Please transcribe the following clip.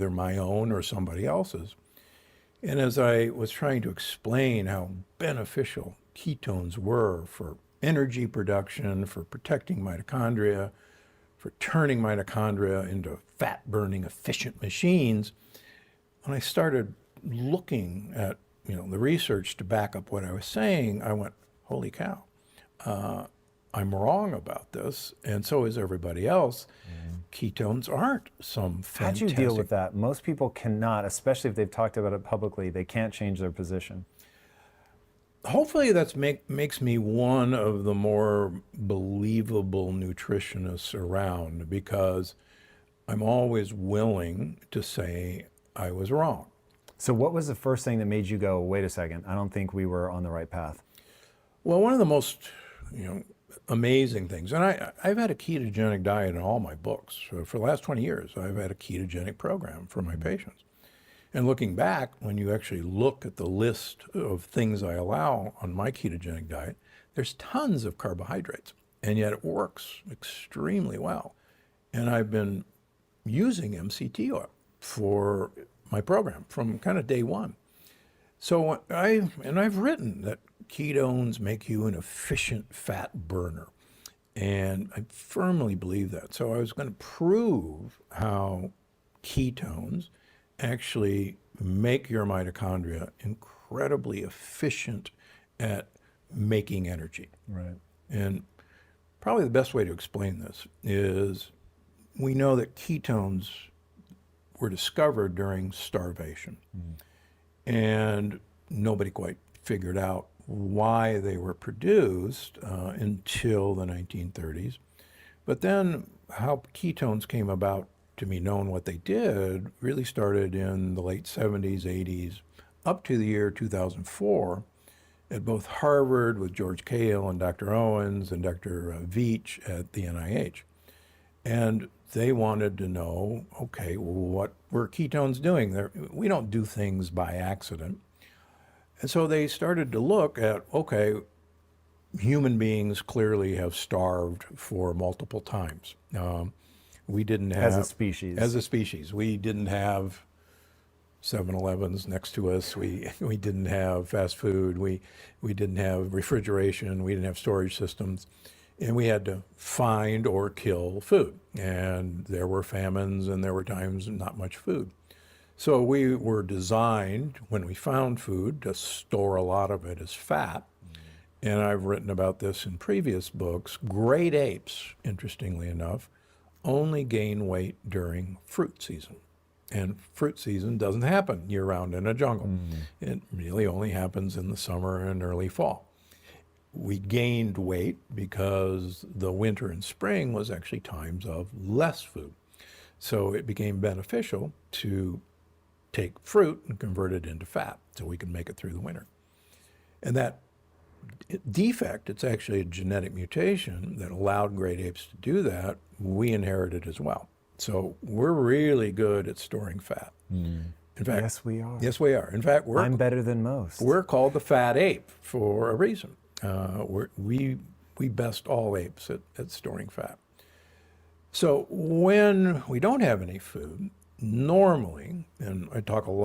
either my own or somebody else's. And as I was trying to explain how beneficial ketones were for energy production, for protecting mitochondria, for turning mitochondria into fat-burning efficient machines, when I started looking at the research to back up what I was saying, I went, holy cow, I'm wrong about this, and so is everybody else. Ketones aren't some How'd you fantastic... deal with that? Most people cannot, especially if they've talked about it publicly, they can't change their position. Hopefully that's makes me one of the more believable nutritionists around, because I'm always willing to say I was wrong. So what was the first thing that made you go, wait a second, I don't think we were on the right path? Well, one of the most amazing things, and I've had a ketogenic diet in all my books. So for the last 20 years, I've had a ketogenic program for my patients. And looking back, when you actually look at the list of things I allow on my ketogenic diet, there's tons of carbohydrates, and yet it works extremely well. And I've been using MCT oil for my program from kind of day one. So I've written that ketones make you an efficient fat burner, and I firmly believe that. So I was going to prove how ketones actually make your mitochondria incredibly efficient at making energy. Right. And probably the best way to explain this is we know that ketones were discovered during starvation. And nobody quite figured out why they were produced until the 1930s. But then how ketones came about to be known what they did really started in the late 70s, 80s, up to the year 2004 at both Harvard with George Cahill and Dr. Owens and Dr. Veach at the NIH. And they wanted to know, okay, well, what were ketones doing? We don't do things by accident. And so they started to look at, okay, human beings clearly have starved for multiple times. We didn't have... As a species. As a species. We didn't have 7-Elevens next to us. We didn't have fast food. We didn't have refrigeration. We didn't have storage systems. And we had to find or kill food. And there were famines and there were times not much food. So we were designed, when we found food, to store a lot of it as fat. And I've written about this in previous books. Great apes, interestingly enough, only gain weight during fruit season. And fruit season doesn't happen year-round in a jungle. It really only happens in the summer and early fall. We gained weight because the winter and spring was actually times of less food. So it became beneficial to take fruit and convert it into fat so we can make it through the winter. And that defect, it's actually a genetic mutation that allowed great apes to do that, we inherited as well. So we're really good at storing fat. In fact, Yes, we are. Yes, we are. In fact, I'm better than most. we're called the fat ape for a reason. We best all apes at storing fat. So when we don't have any food, normally, and I talk a lot